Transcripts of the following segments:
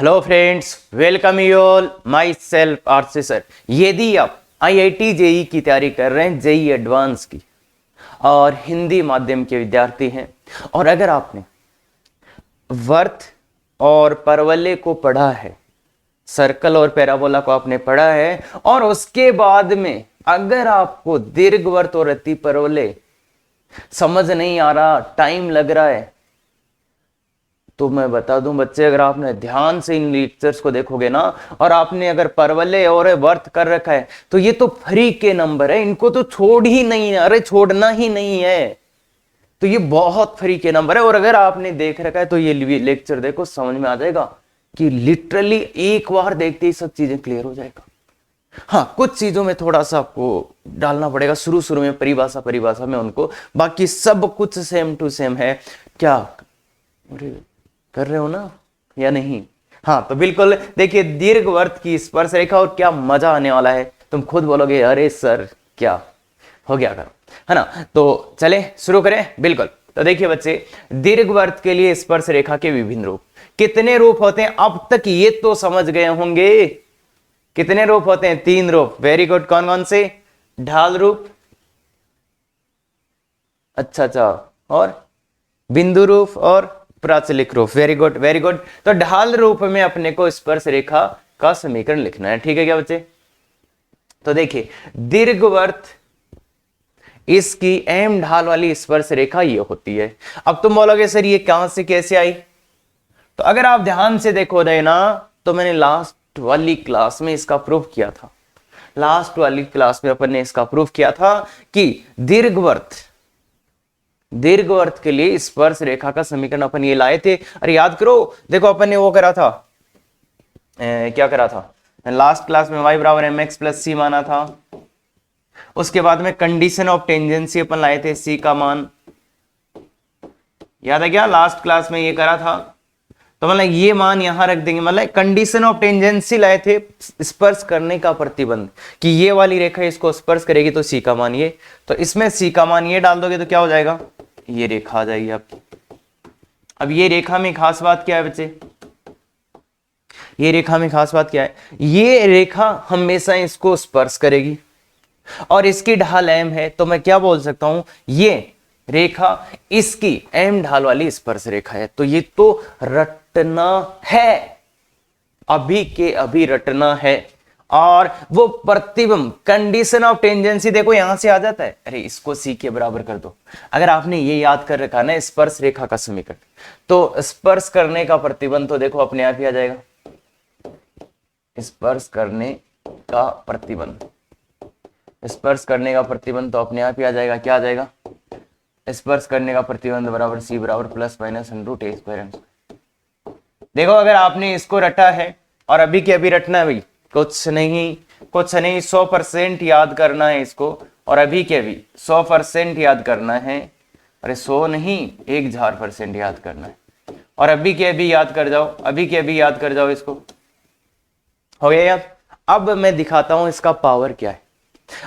Hello friends, welcome you all. My self RC sir. यदि आप IIT JEE की तैयारी कर रहे हैं, जेई एडवांस की, और हिंदी माध्यम के विद्यार्थी हैं, और अगर आपने वर्थ और परवलय को पढ़ा है, सर्कल और पैराबोला को आपने पढ़ा है, और उसके बाद में अगर आपको दीर्घवर्त और अति परवलय समझ नहीं आ रहा, टाइम लग रहा है, तो मैं बता दूं बच्चे, अगर आपने ध्यान से इन लेक्चर्स को देखोगे ना, और आपने अगर परवलय और वर्त कर रखा है, तो ये तो फ्री के नंबर है, इनको तो छोड़ ही नहीं है, अरे छोड़ना ही नहीं है, तो ये बहुत फ्री के नंबर है। और अगर आपने देख रखा है तो ये लेक्चर देखो, समझ में आ जाएगा कि लिटरली एक बार देखते ही सब चीजें क्लियर हो जाएगा। हाँ, कुछ चीजों में थोड़ा सा आपको डालना पड़ेगा शुरू शुरू में, परिभाषा में उनको, बाकी सब कुछ सेम टू सेम है। क्या कर रहे हो ना या नहीं? हाँ, तो बिल्कुल देखिए, दीर्घवर्त की स्पर्श रेखा, और क्या मजा आने वाला है, तुम खुद बोलोगे अरे सर क्या हो गया, करो, है ना। तो चले शुरू करें। बिल्कुल, तो देखिए बच्चे, दीर्घवर्त के लिए स्पर्श रेखा के विभिन्न रूप, कितने रूप होते हैं अब तक ये तो समझ गए होंगे। कितने रूप होते हैं? 3 रूप। Very good. कौन कौन से? ढाल रूप, अच्छा, और बिंदु रूप और प्राचलिक रूप। Very good, very good. तो ढाल रूप में अपने को स्पर्श रेखा का समीकरण लिखना है, ठीक है क्या बच्चे? तो देखिए, दीर्घवर्त, इसकी एम ढाल वाली स्पर्श रेखा ये होती है। अब तुम बोलोगे सर ये कहां से कैसे आई? तो अगर आप ध्यान से देखो रहे ना, तो मैंने लास्ट वाली क्लास में इसका प्रूफ किया था। लास्ट वाली क्लास में अपन ने इसका प्रूफ किया था कि दीर्घवर्त के लिए स्पर्श रेखा का समीकरण अपन ये लाए थे। अरे याद करो, देखो अपन ने वो करा था, क्या करा था लास्ट क्लास में? y बराबर mx प्लस सी माना था। उसके बाद में कंडीशन ऑफ टेंजेंसी अपन लाए थे, c का मान याद है क्या? लास्ट क्लास में ये करा था। तो मतलब ये मान यहां रख देंगे, मतलब कंडीशन ऑफ टेंजेंसी लाए थे, स्पर्श करने का प्रतिबंध, कि ये वाली रेखा इसको स्पर्श करेगी तो सी का मान ये, तो इसमें सी का मान ये डाल दोगे तो क्या हो जाएगा? ये रेखा आ जाएगी आपकी। अब ये रेखा में खास बात क्या है बच्चे? ये रेखा में खास बात क्या है? ये रेखा हमेशा इसको स्पर्श करेगी, और इसकी ढाल एम है, तो मैं क्या बोल सकता हूं? ये रेखा इसकी एम ढाल वाली स्पर्श रेखा है। तो ये तो रटना है, अभी के अभी रटना है। और वो प्रतिबिंब, कंडीशन ऑफ टेंजेंसी देखो यहां से आ जाता है, अरे इसको सी के बराबर कर दो। अगर आपने ये याद कर रखा ना स्पर्श रेखा का समीकरण, तो स्पर्श करने का प्रतिबंध तो देखो अपने आप ही आ जाएगा। स्पर्श करने का प्रतिबंध, स्पर्श करने का प्रतिबंध तो अपने आप ही आ जाएगा। क्या आ जाएगा? स्पर्श करने का प्रतिबंध बराबर सी बराबर plus minus √ a square m। देखो अगर आपने इसको रटा है, और अभी के अभी रटना है भाई, कुछ नहीं 100% याद करना है इसको, और अभी के अभी 100% याद करना है। अरे 100 नहीं, 1000% याद करना है, और अभी के अभी याद कर जाओ, अभी के अभी याद कर जाओ इसको। हो गया याद? अब मैं दिखाता हूं इसका पावर क्या है,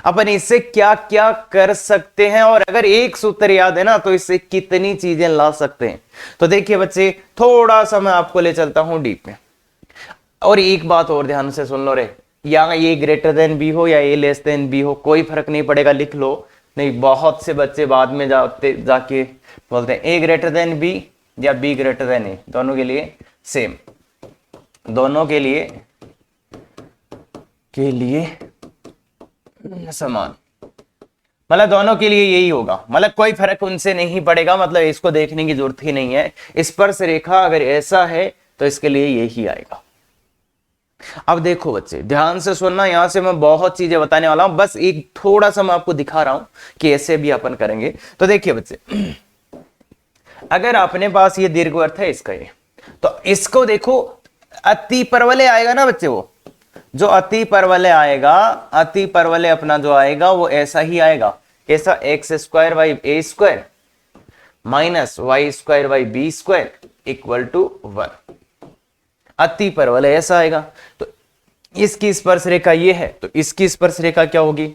अपन इससे क्या क्या कर सकते हैं, और अगर एक सूत्र याद है ना तो इससे कितनी चीजें ला सकते हैं। तो देखिए बच्चे, थोड़ा सा मैं आपको ले चलता हूं डीप में, और एक बात और ध्यान से सुन लो रे, या ये ग्रेटर देन बी हो या ए लेस देन बी हो, कोई फर्क नहीं पड़ेगा, लिख लो। नहीं, बहुत से बच्चे बाद में जाके बोलते हैं ए ग्रेटर देन बी या बी ग्रेटर देन ए, दोनों के लिए सेम, दोनों के लिए समान, मतलब दोनों के लिए यही होगा, मतलब कोई फर्क उनसे नहीं पड़ेगा, मतलब इसको देखने की जरूरत ही नहीं है। स्पर्श रेखा अगर ऐसा है तो इसके लिए यही आएगा। अब देखो बच्चे, ध्यान से सुनना, यहां से मैं बहुत चीजें बताने वाला हूं, बस एक थोड़ा सा मैं आपको दिखा रहा हूं कि ऐसे भी अपन करेंगे। तो देखिए बच्चे, अगर अपने पास ये दीर्घवर्त है इसका ये, तो इसको देखो, अति परवलय आएगा ना बच्चे, वो जो अति परवलय आएगा, अति परवलय अपना जो आएगा वो ऐसा ही आएगा, कैसा? x² by a square minus y² by b square equal to 1। अति परवलय ऐसा आएगा। तो इसकी स्पर्श रेखा ये है, तो इसकी स्पर्श रेखा क्या होगी?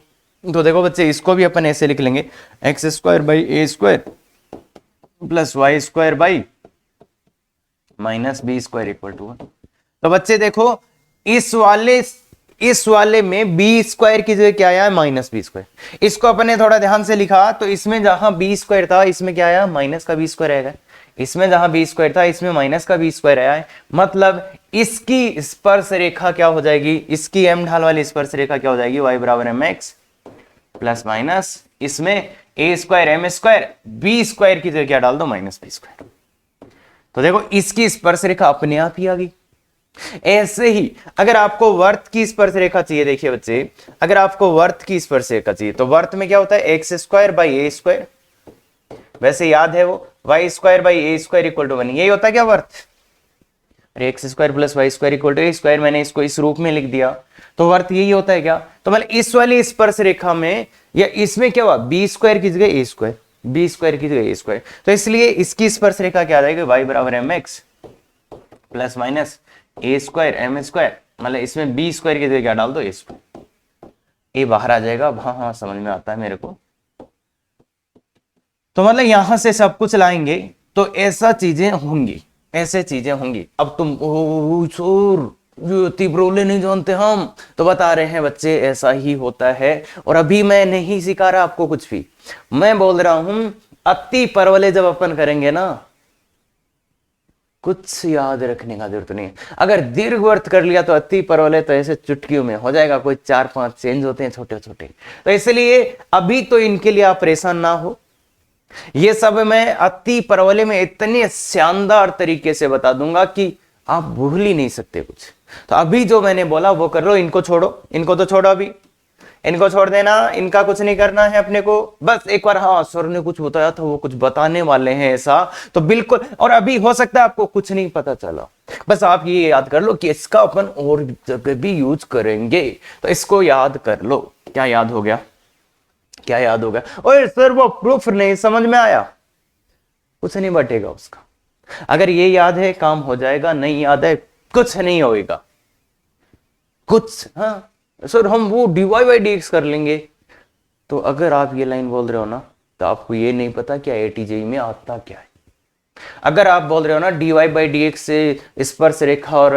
तो देखो बच्चे, इसको भी अपन ऐसे लिख लेंगे, x² by a square plus y² by minus b square equal to 1। तो बच्चे देखो, इस वाले में बी स्क्वायर की जगह क्या आया, माइनस बी स्क्वायर। इसको अपने थोड़ा ध्यान से लिखा तो इसमें जहां बी स्क्वायर था इसमें क्या आया, माइनस का बी स्क्वायर आएगा। इसमें जहां बी स्क्वायर था इसमें माइनस का बी स्क्वायर आया है। मतलब इसकी स्पर्श रेखा क्या हो जाएगी, इसकी एम ढाल वाली स्पर्श रेखा क्या हो जाएगी, वाई बराबर एम एक्स प्लस माइनस इसमें a square m square, b square की जगह क्या डाल दो, माइनस बी स्क्वायर। तो देखो इसकी स्पर्श रेखा अपने आप ही आ गई। ऐसे ही अगर आपको वर्त की स्पर्श रेखा चाहिए, देखिए बच्चे, अगर आपको वर्त की स्पर्श रेखा चाहिए तो वर्त में क्या होता है, x square by a square, वैसे याद है वो y square by a square equal to 1, यही होता है क्या वर्त। अरे x square plus y square equal to a square, मैंने इसको इस रूप में लिख दिया, तो वर्त यही होता है क्या। तो मतलब इस वाली स्पर्श रेखा में या इसमें क्या हुआ, बी स्क्वायर की जगह ए स्क्वायर, बी स्क्वायर की जगह ए स्क्वायर, तो इसलिए इसकी स्पर्श रेखा क्या आ जाएगी, वाई बराबर m x plus minus a square m square, मतलब इसमें बी स्क्वायर की जगह क्या डाल दो, ए स्क्वायर, ए बाहर आ जाएगा। हाँ हाँ समझ में आता है मेरे को। तो मतलब यहां से सब कुछ लाएंगे तो ऐसा चीजें होंगी, ऐसे चीजें होंगी। अब तुम तीव्रोले नहीं जानते हम, तो बता रहे हैं बच्चे ऐसा ही होता है। और अभी मैं नहीं सिखा रहा आपको कुछ भी, मैं बोल रहा हूं अति परवले जब अपन करेंगे ना, कुछ याद रखने का जरूरत नहीं है। अगर दीर्घवर्त कर लिया तो अति परवलय तो ऐसे चुटकियों में हो जाएगा, कोई 4-5 चेंज होते हैं छोटे छोटे। तो इसलिए अभी तो इनके लिए आप परेशान ना हो, ये सब मैं अति परवलय में इतने शानदार तरीके से बता दूंगा कि आप भूल ही नहीं सकते कुछ। तो अभी जो मैंने बोला वो कर लो, इनको छोड़ो, इनको तो छोड़ो, अभी इनको छोड़ देना, इनका कुछ नहीं करना है अपने को। बस एक बार हाँ सर ने कुछ बताया था, वो कुछ बताने वाले हैं ऐसा, तो बिल्कुल। और अभी हो सकता है आपको कुछ नहीं पता चला, बस आप ये याद कर लो कि इसका अपन और जगह भी यूज करेंगे, तो इसको याद कर लो। क्या याद हो गया, क्या याद हो गया, ओए सर वो प्रूफ नहीं समझ में आया, कुछ नहीं बटेगा उसका। अगर ये याद है काम हो जाएगा, नहीं याद है कुछ नहीं होगा कुछ। हाँ सर हम वो डीवाई बाई डी एक्स कर लेंगे, तो अगर आप ये लाइन बोल रहे हो ना तो आपको ये नहीं पता क्या एटीजेई में आता क्या है। अगर आप बोल रहे हो ना डीवाई बाई डी एक्स से स्पर्श रेखा और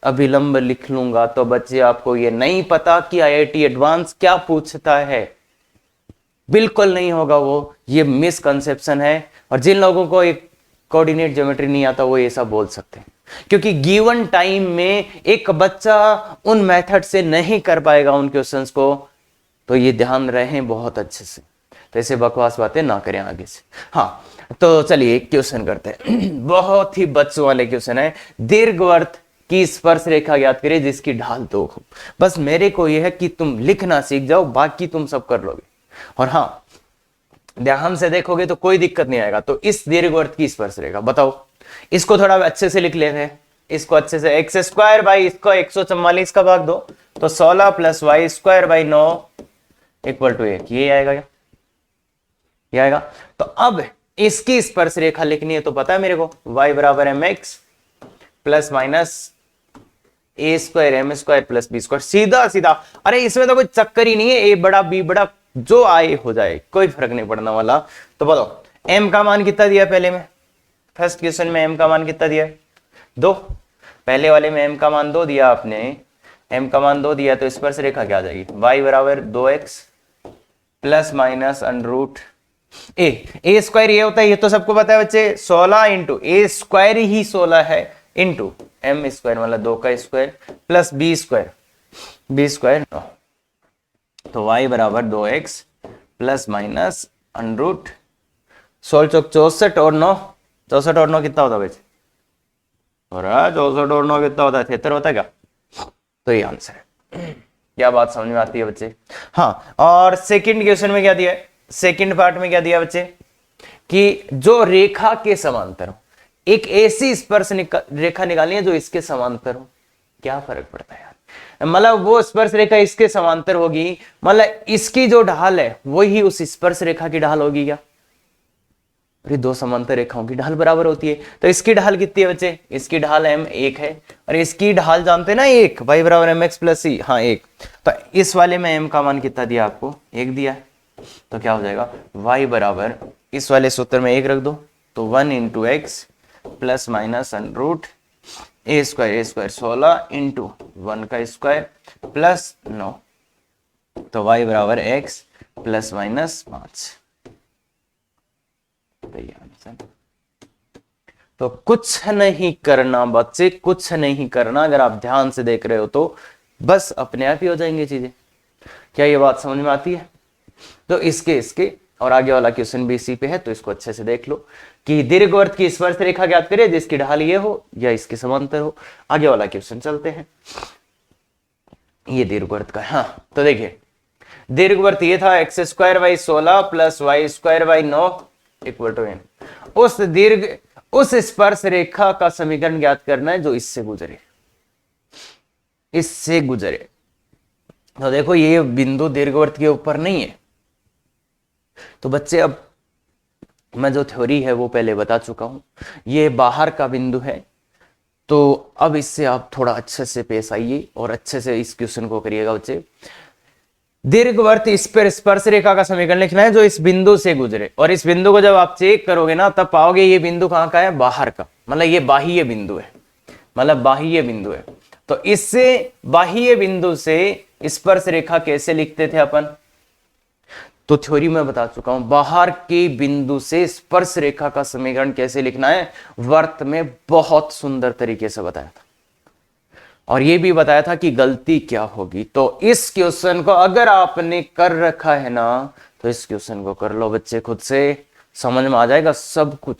अभिलंब लिख लूंगा, तो बच्चे आपको ये नहीं पता कि आईआईटी एडवांस क्या पूछता है, बिल्कुल नहीं होगा वो, ये मिसकंसेप्शन है। और जिन लोगों को एक कोऑर्डिनेट ज्योमेट्री नहीं आता वो ये सब बोल सकते हैं, क्योंकि गिवन टाइम में एक बच्चा उन मेथड से नहीं कर पाएगा उन क्वेश्चंस को, तो ये ध्यान रहे बहुत अच्छे से। तो ऐसे बकवास बातें ना करें आगे से। हाँ तो चलिए एक क्वेश्चन करते हैं, बहुत ही बच्चों वाले क्वेश्चन है। दीर्घवृत्त की स्पर्श रेखा याद करें जिसकी ढाल 2 हो। बस मेरे को यह है कि तुम लिखना सीख जाओ, बाकी तुम सब कर लोगे। और हाँ ध्यान से देखोगे तो कोई दिक्कत नहीं आएगा। तो इस दीर्घवृत्त की स्पर्श रेखा बताओ, इसको थोड़ा अच्छे से लिख लेते हैं, इसको अच्छे से। एक्स स्क्वायर बाई इसको 144 का भाग दो तो 16 plus y square by 9 equal to 1, ये आएगा क्या, ये आएगा। तो अब इसकी स्पर्श रेखा लिखनी है तो पता है मेरे को, y बराबर m x plus minus a square m square plus b square, सीधा सीधा। अरे इसमें तो कोई चक्कर ही नहीं है, ए बड़ा बी बड़ा जो आए हो जाए, कोई फर्क नहीं पड़ने वाला। तो बताओ m का मान कितना दिया पहले में, फर्स्ट क्वेश्चन में m का मान कितना दिया है, 2। पहले वाले में m का मान 2 दिया आपने, m का मान 2 दिया, तो स्पर्श रेखा क्या आ जाएगी, y बराबर 2x plus minus under root a square, ये होता है, ये तो सबको पता है बच्चे, 16 इंटू ए स्क्वायर ही 16 है इंटू एम स्क्वायर मतलब 2 का स्क्वायर प्लस बी स्क्वायर, तो y बराबर 2x plus minus under root 16 चौक 64 और 9, 64 और 9 कितना होता है बच्चे, और 64 और 9 कितना होता है, 73 होता है क्या। तो ये आंसर है। क्या बात समझ में आती है बच्चे। हाँ और सेकंड क्वेश्चन में क्या दिया है, सेकंड पार्ट में क्या दिया बच्चे, कि जो रेखा के समांतर हो, एक ऐसी स्पर्श रेखा निकालनी है जो इसके समांतर हो। क्या फर्क पड़ता है यार, मतलब वो स्पर्श रेखा इसके समांतर होगी, मतलब इसकी जो ढाल है वही उस स्पर्श रेखा की ढाल होगी क्या। अरे दो समांतर रेखाओं की ढाल बराबर होती है, तो इसकी ढाल कितनी है बच्चे, इसकी ढाल m 1 है और इसकी ढाल जानते हैं ना 1, y बराबर एम एक्स प्लस सी, हाँ 1। तो इस वाले में m का मान कितना दिया आपको, 1 दिया है, तो क्या हो जाएगा y बराबर, इस वाले सूत्र में 1 रख दो तो 1 into x plus minus under root a square 16 into 1 का स्क्वायर प्लस 9, तो y बराबर x प्लस माइनस 5। तो कुछ नहीं करना बच्चे, कुछ नहीं करना। अगर आप ध्यान से देख रहे हो तो बस अपने आप ही हो जाएंगे चीजें। क्या ये बात समझ में आती है? तो इसके और आगे वाला क्वेश्चन भी इसी पे है, तो इसको अच्छे से देख लो कि दीर्घवृत्त की स्पर्श रेखा ज्ञात करें जिसकी ढाल ये हो या इसके समांतर हो। आगे वाला क्वेश्चन चलते हैं। ये दीर्घवृत्त का, हाँ तो देखिए दीर्घवृत्त ये था x square by 16 plus y square by 9 equal to n। उस स्पर्श रेखा का समीकरण ज्ञात करना है जो इससे गुजरे, इससे गुजरे। तो देखो ये बिंदु दीर्घवृत्त के ऊपर नहीं है, तो बच्चे अब मैं जो थ्योरी है वो पहले बता चुका हूं, ये बाहर का बिंदु है। तो अब इससे आप थोड़ा अच्छे से पेश आइए और अच्छे से इस क्वेश्चन को करिएगा बच्चे। दीर्घवृत्त इस पर स्पर्श रेखा का समीकरण लिखना है जो इस बिंदु से गुजरे, और इस बिंदु को जब आप चेक करोगे ना तब पाओगे ये बिंदु कहां का है, बाहर का, मतलब ये बाह्य बिंदु है, मतलब बाह्य बिंदु है। तो इससे बाह्य बिंदु से स्पर्श रेखा कैसे लिखते थे अपन, तो थ्योरी में बता चुका हूं। बाहर के बिंदु से स्पर्श रेखा का समीकरण कैसे लिखना है वर्त में बहुत सुंदर तरीके से बताया था, और यह भी बताया था कि गलती क्या होगी। तो इस क्वेश्चन को अगर आपने कर रखा है ना तो इस क्वेश्चन को कर लो बच्चे, खुद से समझ में आ जाएगा सब कुछ,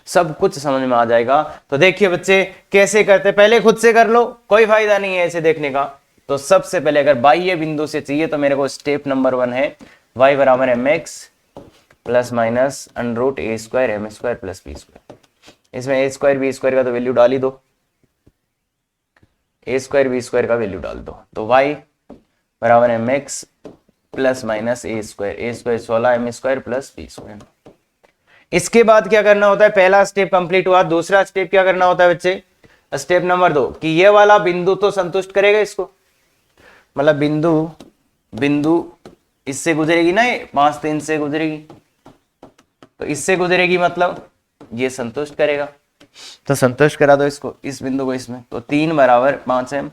सब कुछ समझ में आ जाएगा। तो देखिए बच्चे कैसे करते, पहले खुद से कर लो, कोई फायदा नहीं है ऐसे देखने का। तो सबसे पहले अगर बाह्य बिंदु से चाहिए तो मेरे को स्टेप नंबर 1 है y बराबर m x plus minus under root a square m square plus b square. इसमें ए स्क्वायर बी स्क्वायर का तो वैल्यू डाल ही दो, ए स्क्वायर बी स्क्वायर का वैल्यू डाल दो। तो y बराबर m x plus minus a square 16 m square plus b square. इसके बाद क्या करना होता है, पहला स्टेप कंप्लीट हुआ। दूसरा स्टेप क्या करना होता है बच्चे, स्टेप नंबर 2 कि ये वाला बिंदु तो संतुष्ट करेगा इसको, मतलब बिंदु इससे गुजरेगी ना, ये 5 3 से गुजरेगी, तो इससे गुजरेगी मतलब ये संतुष्ट करेगा। तो संतुष्ट करा दो इसको, इस बिंदु को इसमें। तो 3 बराबर 5 m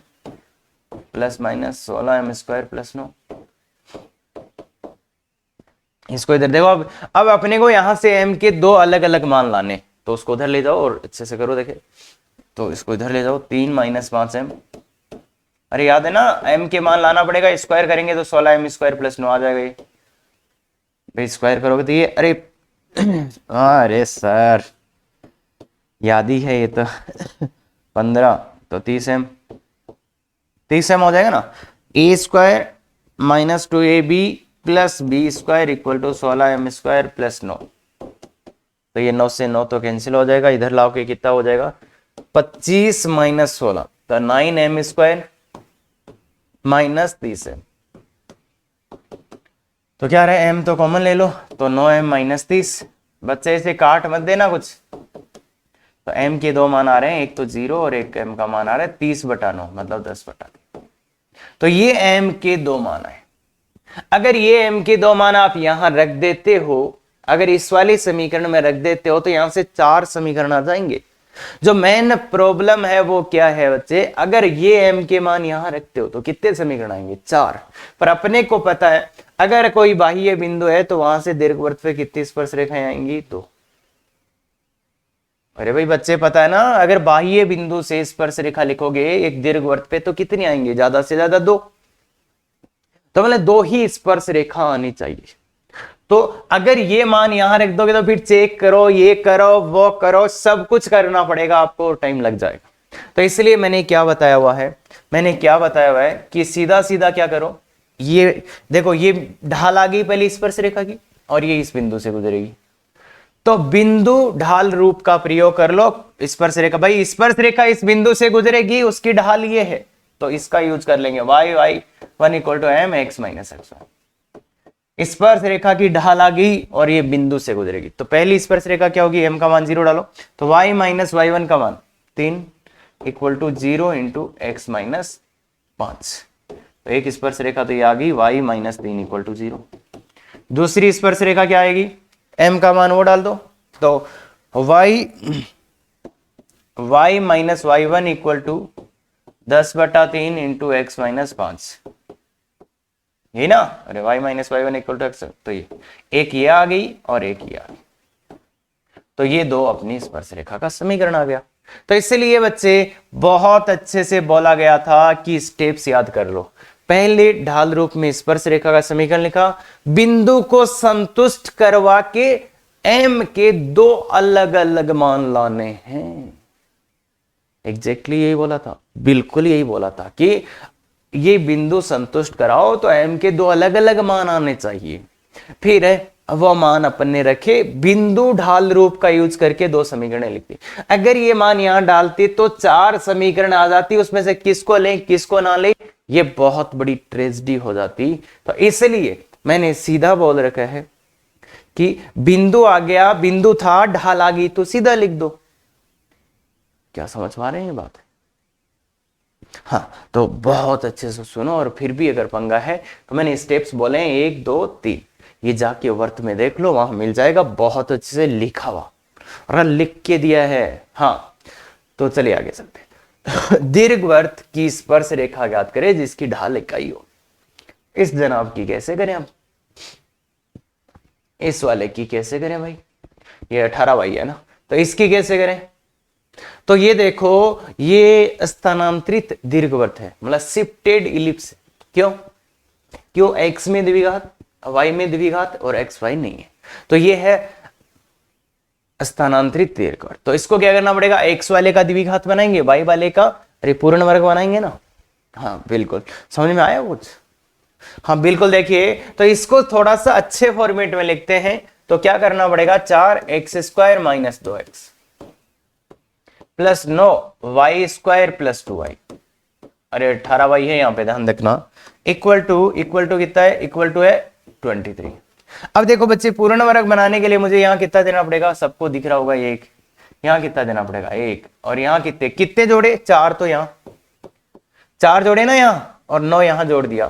plus minus 16 m square plus 9। इसको इधर देखो। अब अपने को यहां से m के 2 अलग अलग मान लाने, तो उसको उधर ले जाओ और अच्छे से करो। देखे तो इसको इधर ले जाओ, 3 माइनस 5 एम, अरे याद है ना m के मान लाना पड़ेगा, स्क्वायर करेंगे तो 16 एम स्क्वायर प्लस 9 आ जाएगा। ये भाई स्क्वायर करोगे तो ये, अरे अरे सर याद ही है ये तो 15, तो 30 एम हो जाएगा ना। A square minus 2ab plus b square equal to 16 m square plus 9। तो ये 9 से 9 तो कैंसिल हो जाएगा, इधर लाओ के कितना हो जाएगा 25 माइनस 16, तो 9 एम स्क्वायर माइनस 30 एम। तो क्या रहे, m तो कॉमन ले लो, तो 9m माइनस 30। बच्चे इसे काट मत देना कुछ। तो m के 2 मान आ रहे हैं, एक तो 0 और एक m का मान आ रहा है 30/9 मतलब 10/3। तो ये m के 2 मान आए। अगर ये m के 2 मान आप यहां रख देते हो, अगर इस वाले समीकरण में रख देते हो तो यहां से 4 समीकरण आ जाएंगे। जो मेन प्रॉब्लम है वो क्या है बच्चे, अगर ये m के मान यहां रखते हो तो कितने समीकरण आएंगे 4। पर अपने को पता है अगर कोई बाह्य बिंदु है तो वहां से दीर्घवृत्त पे कितनी स्पर्श रेखाएं आएंगी 2। अरे भाई बच्चे पता है ना, अगर बाह्य बिंदु से स्पर्श रेखा लिखोगे एक दीर्घवृत्त पे तो कितनी आएंगे, ज्यादा से ज्यादा 2। तो मतलब 2 ही स्पर्श रेखा आनी चाहिए। तो अगर ये मान यहां रख दोगे तो फिर चेक करो, ये करो वो करो, सब कुछ करना पड़ेगा आपको, टाइम लग जाएगा। तो इसलिए मैंने क्या बताया हुआ है कि सीधा सीधा क्या करो, ये देखो ये ढाल आ गई पहले स्पर्श रेखा की और ये इस बिंदु से गुजरेगी, तो बिंदु ढाल रूप का प्रयोग कर लो। स्पर्श रेखा, भाई स्पर्श रेखा इस बिंदु से गुजरेगी, उसकी ढाल ये है, तो इसका यूज कर लेंगे y1 equal to m x minus x। स्पर्श रेखा की ढाल आ गई और ये बिंदु से गुजरेगी, तो पहली स्पर्श रेखा क्या होगी, m का मान 0 डालो, तो y माइनस y1 का मान 3 equal to 0 into x minus 5। तो एक स्पर्श रेखा तो ये आ गई y माइनस 3 इक्वल टू 0। दूसरी स्पर्श रेखा क्या आएगी, m का मान वो डाल दो, तो y y minus y one equal to 10/3 into x minus 5, ये ना, अरे y minus y one equal to x, तो ये आ गई और एक ये आ गई, तो ये दो अपनी स्पर्श रेखा का समीकरण आ गया। तो इसलिए बच्चे बहुत अच्छे से बोला गया था कि स्टेप्स याद कर लो। पहले ढाल रूप में स्पर्श रेखा का समीकरण लिखा, बिंदु को संतुष्ट करवा के m के दो अलग अलग मान लाने हैं। एग्जैक्टली यही बोला था, बिल्कुल यही बोला था कि ये बिंदु संतुष्ट कराओ तो m के दो अलग अलग मान आने चाहिए। फिर वो मान अपन ने रखे, बिंदु ढाल रूप का यूज करके दो समीकरण लिख दी। अगर ये मान यहां डालते तो चार समीकरण आ जाती, उसमें से किसको लें किसको ना लें, ये बहुत बड़ी ट्रेजेडी हो जाती। तो इसलिए मैंने सीधा बोल रखा है कि बिंदु आ गया, बिंदु था, ढाल आ गई तो सीधा लिख दो। क्या समझ पा रहे हैं बात? हाँ, तो बहुत अच्छे से सुनो, और फिर भी अगर पंगा है तो मैंने स्टेप्स बोले 1 2 3, ये जाके वर्त में देख लो, वहां मिल जाएगा बहुत अच्छे से लिखा हुआ, और लिख के दिया है। हाँ, तो चलिए आगे चलते। दीर्घवृत्त की स्पर्श रेखा ज्ञात करें जिसकी ढाल इकाई हो। इस जनाब की कैसे करें हम? इस वाले की कैसे करें भाई? ये 18 वाई है ना, तो इसकी कैसे करें? तो ये देखो, ये स्थानांतरित दीर्घवृत्त है, मतलब शिफ्टेड इलिप्स। क्यों? क्यों? एक्स में द्विघात, वाई में द्विघात और एक्स वाई नहीं है, तो ये है स्थानांतरित दीर्घवृत्त। तो इसको क्या करना पड़ेगा? एक्स वाले का द्विघात बनाएंगे, वाई वाले का अरे पूर्ण वर्ग बनाएंगे ना। हाँ बिल्कुल, समझ में आया कुछ? हाँ बिल्कुल, देखिए तो इसको थोड़ा सा अच्छे फॉर्मेट में लिखते हैं, तो क्या करना पड़ेगा? 4x² minus 2x plus 9y² plus 2y, अरे 18y है यहाँ पे, ध्यान रखना, इक्वल टू कितना है? इक्वल टू है 23। अब देखो बच्चे, पूर्ण वर्ग बनाने के लिए मुझे यहाँ कितना देना पड़ेगा? सबको दिख रहा होगा 1, यहाँ कितना देना पड़ेगा? 1, और यहाँ कितने जोड़े? 4, तो यहाँ 4 जोड़े ना यहाँ, और 9 यहाँ जोड़ दिया,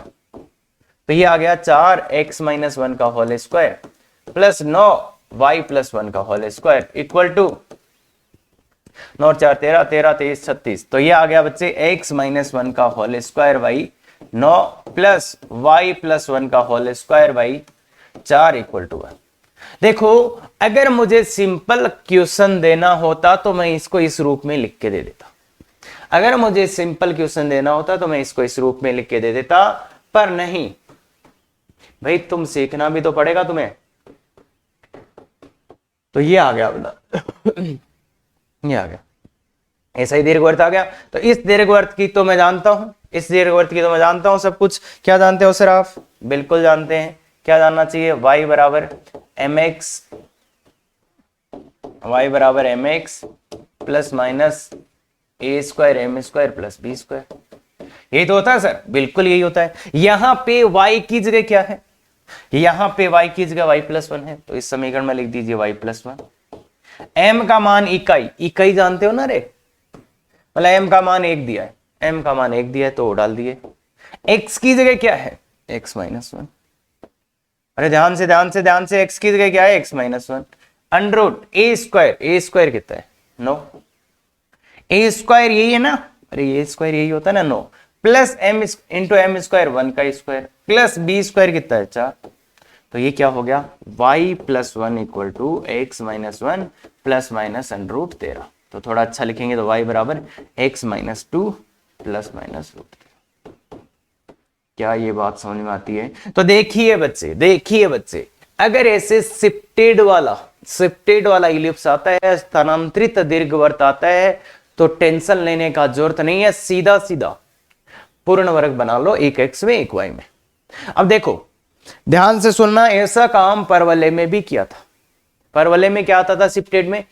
तो ये आ गया 4x माइनस 1 का whole square plus 9y plus 1 का होल स्क्वायर इक्वल टू 9 4 13 13 23 36। तो ये आ गया बच्चे x माइनस 1 का whole square by 9 plus y plus 1 का whole square by 4 equal to 1। देखो, अगर मुझे सिंपल क्वेश्चन देना होता तो मैं इसको इस रूप में लिख के दे देता। अगर मुझे सिंपल क्वेश्चन देना होता तो मैं इसको इस रूप में लिख के दे देता, पर नहीं भाई, तुम सीखना भी तो पड़ेगा तुम्हें। तो ये आ गया अपना ये आ गया, ऐसा ही दीर्घवृत्त आ गया। तो इस दीर्घवृत्त की तो मैं जानता हूं, इस दीर्घवृत्त की तो मैं जानता हूं सब कुछ। क्या जानते हो सर आप? बिल्कुल जानते हैं। क्या जानना चाहिए? y बराबर mx plus minus a² m² plus b²। यही तो होता है सर, बिल्कुल यही होता है। यहां पे y की जगह क्या है? यहां पे y की जगह y प्लस 1 है, तो इस समीकरण में लिख दीजिए y प्लस 1। m का मान इकाई जानते हो ना रे, मतलब m का मान 1 दिया है, m का मान 1 दिया है तो डाल दिए। x की जगह क्या है? x minus 1। अरे ध्यान से x की जगह क्या है? x minus 1 under root a² कितना है? 9। a² यही है ना, अरे a² यही होता है ना 9, प्लस m इंटू m² 1 का स्क्वायर प्लस b² कितना है? 4। तो ये क्या हो गया? y plus 1 equal to x minus 1 plus minus under root 13। तो थोड़ा अच्छा लिखेंगे तो y बराबर x minus 2 plus minus root 13। क्या ये बात समझ में आती है? तो देखिए बच्चे, अगर ऐसे शिफ्टेड वाला इलिप्स आता है, स्थानांतरित दीर्घवृत्त आता है, तो टेंशन लेने का जरूरत नहीं है, सीधा सीधा पूर्ण वर्ग बना लो, एक x में एक y में। अब देखो ध्यान से सुनना, ऐसा काम परवलय में भी किया था। परवलय में क्या आता था शिफ्टेड में?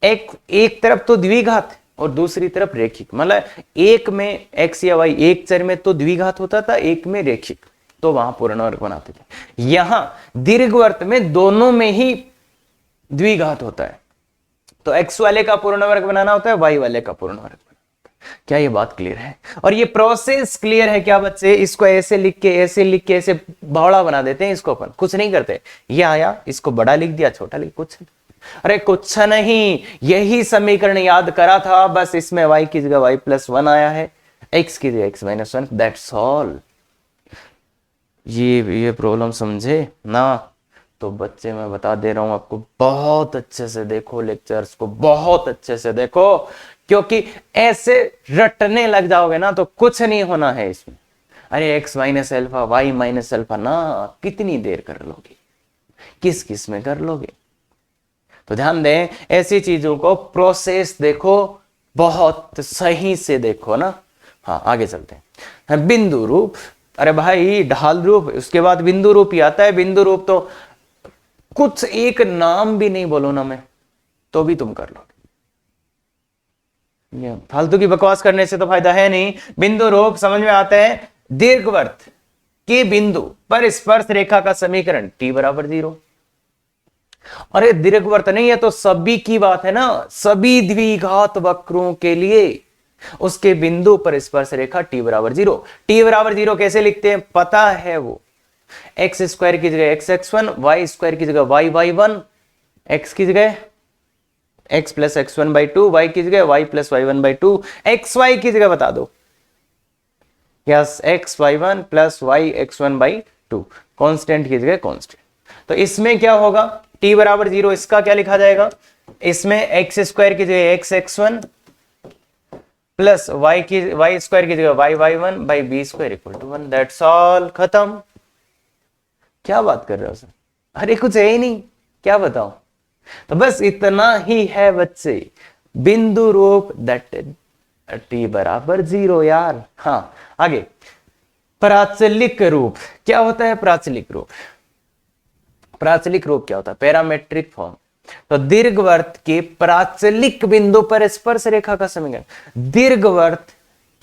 एक तरफ तो द्विघात और दूसरी तरफ रेखिक, मतलब एक में x या y, एक चर में तो द्विघात होता था, एक में रेखिक, तो वहां पूर्ण वर्ग बनाते थे। यहां दीर्घवृत्त में दोनों में ही द्विघात होता है, तो x वाले का पूर्ण वर्ग बनाना होता है, y वाले का पूर्ण वर्ग बनाना होता है। क्या ये बात क्लियर है? और ये प्रोसेस क्लियर है क्या बच्चे? इसको ऐसे लिख के ऐसे बड़ा बना देते हैं, इसको अपन कुछ नहीं करते। ये आया, इसको बड़ा लिख दिया, छोटा लिख, कुछ अरे कुछ नहीं, यही समीकरण याद करा था, बस इसमें y की जगह y+1 आया है, x की जगह x-1, दैट्स ऑल। ये प्रॉब्लम समझे ना? तो बच्चे मैं बता दे रहा हूं आपको, बहुत अच्छे से देखो लेक्चर्स को, बहुत अच्छे से देखो, क्योंकि ऐसे रटने लग जाओगे ना तो कुछ नहीं होना है इसमें। अरे x minus alpha, y minus alpha ना, कितनी देर कर लोगे, किस किस में कर लोगे? तो ध्यान दें, ऐसी चीजों को प्रोसेस देखो, बहुत सही से देखो ना। हाँ आगे चलते हैं। बिंदु रूप, अरे भाई ढाल रूप, उसके बाद बिंदु रूप ही आता है। बिंदु रूप तो कुछ एक नाम भी नहीं बोलो ना मैं, तो भी तुम कर लोगे। फालतू की बकवास करने से तो फायदा है नहीं। बिंदु रूप समझ में आता है, दीर्घवृत्त के बिंदु पर स्पर्श रेखा का समीकरण t बराबर 0। अरे दीर्घवृत्त नहीं है तो सभी की बात है ना, सभी द्विघात वक्रों के लिए उसके बिंदु पर स्पर्श रेखा t बराबर 0। t बराबर 0 कैसे लिखते हैं पता है, वो एक्स स्क्वायर की जगह x(x1), वाई स्क्वायर की जगह y(y1), x की जगह x प्लस x1/2, y की जगह y प्लस y1/2, xy की जगह बता दो, yes xy1 plus y x1/2, constant की जगह कांस्टेंट। तो इसमें क्या होगा, t बराबर 0, इसका क्या लिखा जाएगा, इसमें x स्क्वायर की जगह x(x1) प्लस y स्क्वायर की जगह y(y1) by b square equal to 1, that's all, खत्म। क्या बात कर रहे हो सर, अरे कुछ है ही नहीं, क्या बताऊं? तो बस इतना ही है बच्चे, बिंदु रूप दैट t बराबर 0 यार। हाँ आगे, प्राचलिक रूप क्या होता है? प्राचलिक रूप, प्राचलिक रूप क्या होता है? Parametric form. तो दीर्घवृत्त के प्राचलिक बिंदु पर स्पर्श रेखा का समीकरण, दीर्घवृत्त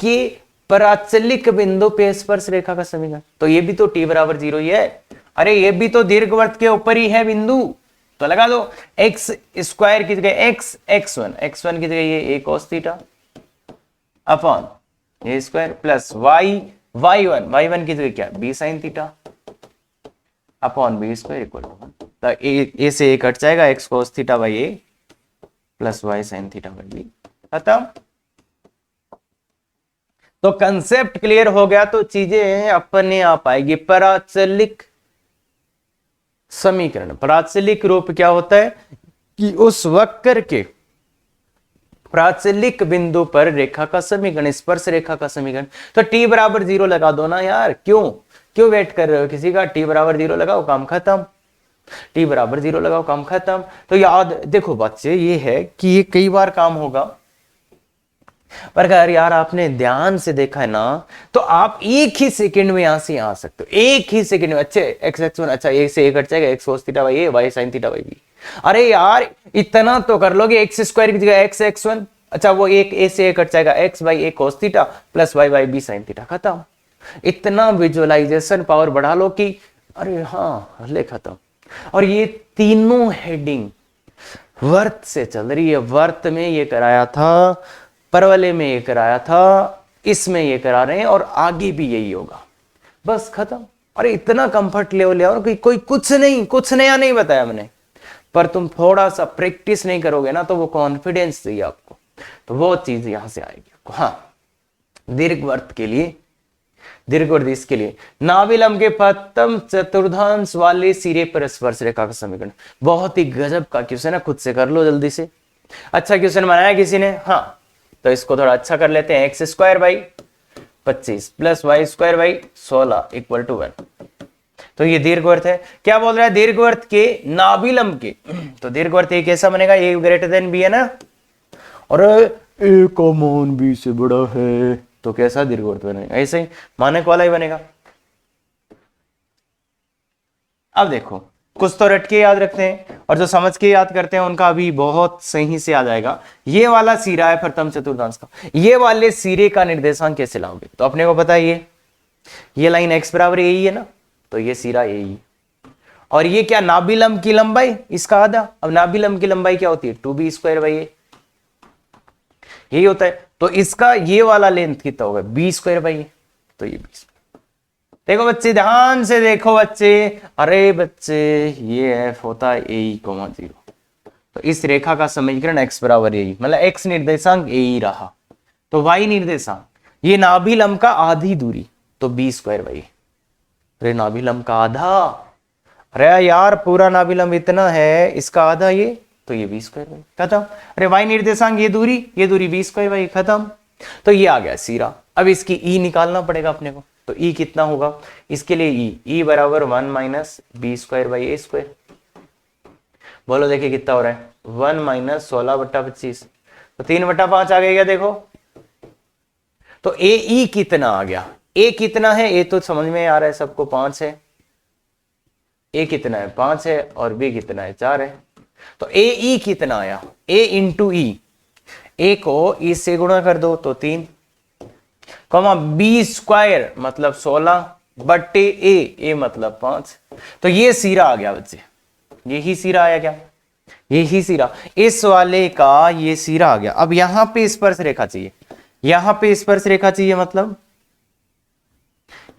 के प्राचलिक बिंदु पे स्पर्श रेखा का समीकरण, तो ये भी तो t बराबर 0 ही है। अरे ये भी तो दीर्घवृत्त के ऊपर ही है बिंदु, तो लगा दो x स्क्वायर की जगह x(x1) की जगह ये a cos theta upon a square plus y(y1) की जगह क्या, b sin theta upon b square equal to 1। तो a से a कट जाएगा, x cos theta by a plus y sin theta by b, खत्म। तो कंसेप्ट क्लियर हो गया तो चीजें अपने आप आएगी। प्राचलिक समीकरण, प्राचलिक रूप क्या होता है कि उस वक्र के प्राचलिक बिंदु पर रेखा का समीकरण, स्पर्श रेखा का समीकरण। तो t बराबर 0 लगा दो ना यार, क्यों वेट कर रहे हो किसी का? t बराबर 0 लगाओ, काम खत्म। t बराबर 0 लगाओ, काम खत्म। तो याद देखो बच्चे, ये है कि ये कई बार काम होगा, पर अगर यार आपने ध्यान से देखा है ना तो आप एक ही सेकंड में यहां से आ सकते हो, एक ही सेकंड में। अच्छे x(x1), अच्छा a से a कट जाएगा, x cos theta by a, y sin theta by b। अरे यार इतना तो कर लोगे, x स्क्वायर की जगह x(x1), अच्छा वो एक a से a कट जाएगा, x by a cos theta plus y by b sin theta, खत्म। इतना विजुअलाइजेशन पावर बढ़ा लो कि अरे हाँ ले खत्म। और ये तीनों हेडिंग वर्त से चल रही है, वर्त में ये कराया था, परवले में ये कराया था, इसमें ये करा रहे हैं और आगे भी यही होगा, बस खत्म। अरे इतना कंफर्ट लेवल है, और कोई कुछ नहीं, कुछ नया नहीं बताया मैंने, पर तुम थोड़ा सा प्रैक्टिस नहीं करोगे ना तो वो कॉन्फिडेंस चाहिए आपको, तो वो चीज यहां से आएगी आपको। हाँ दीर्घवृत्त के लिए, दीर्घवृत्त इसके लिए नाभिलंब के प्रथम चतुर्थांश वाले सिरे पर स्पर्श रेखा का समीकरण, बहुत ही गजब का क्वेश्चन है, खुद से कर लो जल्दी से। अच्छा क्वेश्चन बनाया किसी ने? हाँ तो इसको थोड़ा अच्छा कर लेते हैं। x² by 25 plus y² by 16 equal to 1। तो ये दीर्घवृत्त है। क्या बोल रहा है? दीर्घवृत्त के नाभिलंब के, तो दीर्घवृत्त ये कैसा बनेगा? a ग्रेटर देन b है ना, और a का मान b से बड़ा है, तो कैसा दीर्घवृत्त बनेगा? ऐसे ही मानक वाला ही बनेगा। अब देखो कुछ तो रट के याद रखते हैं और जो समझ के याद करते हैं उनका अभी बहुत सही से आ जाएगा। ये वाला सिरा है प्रथम चतुर्थांश का, ये वाले सिरे का निर्देशांक कैसे लाओगे? तो अपने को पता है ये लाइन x बराबर यही है ना, तो ये सिरा यही। और ये क्या? नाभिलंब की लंबाई, इसका आधा। अब नाभिलंब की लंबाई क्या होती है? 2b² बाई a, यही होता है। तो इसका ये वाला लेंथ कितना होगा? b² बाई a, तो ये 20। देखो बच्चे ध्यान से देखो बच्चे, अरे बच्चे ये f होता है a, 0, तो इस रेखा का समीकरण x बराबर यही, मतलब x निर्देशांक ए ही रहा, तो y निर्देशांक ये नाभिलंब का आधी दूरी तो b स्क्वायर y। अरे नाभिलंब का आधा, अरे यार पूरा नाभिलंब इतना है, इसका आधा ये, तो ये बी स्क्वायर वाई, खत्म। अरे वाई निर्देशांक ये दूरी बी स्क्वायर वाई, खत्म। तो ये आ गया सीरा। अब इसकी ई निकालना पड़ेगा अपने को, तो ई कितना होगा इसके लिए, ई बराबर 1 minus b square by a square. बोलो देखिए कितना हो रहा है, 1 माइनस 16/25, तो 3/5 आ गया क्या, देखो। तो ए ई कितना आ गया, ए कितना है, ए तो समझ में आ रहा है सबको, 5 है। ए कितना है, 5 है, और बी कितना है, 4 है। तो ए ई कितना आया, ए इंटू ई, ए को ई से गुणा कर दो तो 3, कॉमा बी स्क्वायर मतलब 16 बट्टे ए मतलब 5। तो ये सीरा आ गया बच्चे, यही सीरा आया क्या, यही सीरा, इस वाले का ये सीरा आ गया। अब यहां पे स्पर्श रेखा चाहिए, यहां पे स्पर्श रेखा चाहिए, मतलब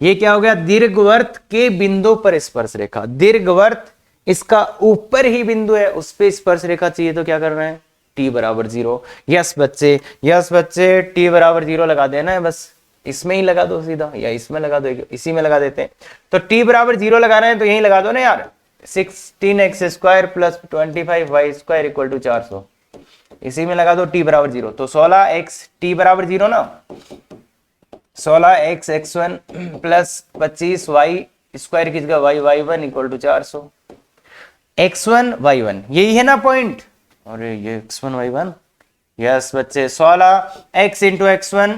ये क्या हो गया, दीर्घवृत्त के बिंदु पर स्पर्श रेखा। दीर्घवृत्त इसका ऊपर ही बिंदु है, उस पे स्पर्श रेखा चाहिए, तो क्या करना है, t बराबर 0। यस बच्चे, यस बच्चे, t बराबर 0 लगा देना है, बस इसमें ही लगा दो सीधा, या इसमें लगा दो, इसी में लगा देते हैं। तो t बराबर 0 लगाना है तो यही लगा दो ना यार, 16x square plus 25y square equal to 400, इसी में लगा दो t बराबर 0। तो 16x t बराबर 0 ना, 16x x1 plus 25y square की जगह y1 equal to 400, x1 y1 यही है ना पॉइंट। अरे ये x1 y1, यस बच्चे, 16x into x1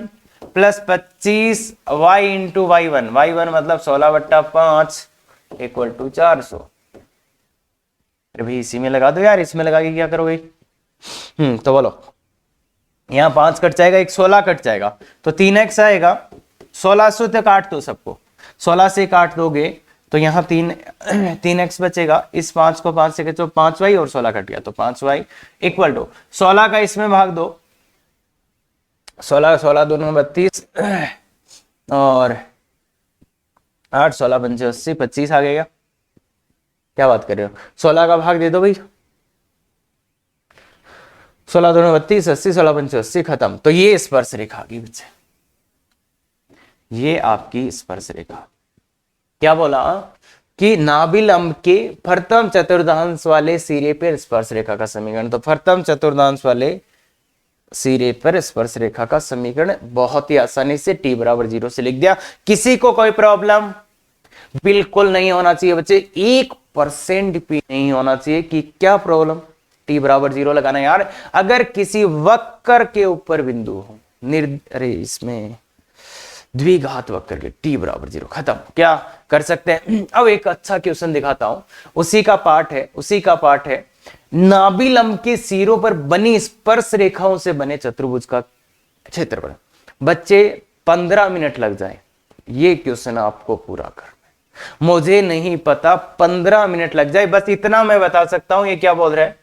plus 25y into y1, y1 मतलब 16/5 इक्वल टू 400। अरे भाई इसी में लगा दो यार, इसमें लगा के क्या करोगे, तो बोलो, यहां 5 कट जाएगा, एक 16 कट जाएगा, तो 3x आएगा, 1600 तक काट दो सबको, 16 से काट दोगे तो यहाँ 3x बचेगा, इस 5 को 5 से कटो 5y और 16 कट गया, तो 5y इक्वल टू 16 का इसमें भाग दो, 16 दोनों 32 और 8 16 पंचे 80, 25 आ गया। क्या बात कर रहे हो, 16 का भाग दे दो भाई, 16 दोनों 32, 80 16 पंचे 80, खत्म। तो ये स्पर्श रेखा आ गई बच्चे, ये आपकी स्पर्श रेखा। क्या बोला कि नाभिलंब के प्रथम चतुर्थांश वाले सिरे पर स्पर्श रेखा का समीकरण। तो प्रथम चतुर्थांश वाले सिरे पर स्पर्श रेखा का समीकरण बहुत ही आसानी से t बराबर 0 से लिख दिया। किसी को कोई प्रॉब्लम बिल्कुल नहीं होना चाहिए बच्चे, 1% भी नहीं होना चाहिए कि क्या प्रॉब्लम, t बराबर 0 लगाना यार। अगर किसी वक्र के ऊपर बिंदु हो, अरे इसमें द्विघात वक्र के, t बराबर 0, खत्म। क्या कर सकते हैं, अब एक अच्छा क्वेश्चन दिखाता हूं, उसी का पार्ट है नाभिलंब के सिरों पर बनी स्पर्श रेखाओं से बने चतुर्भुज का क्षेत्रफल। बच्चे 15 मिनट लग जाए ये क्वेश्चन आपको पूरा करना, मुझे नहीं पता, 15 मिनट लग जाए, बस इतना मैं बता सकता हूं। ये क्या बोल रहा है,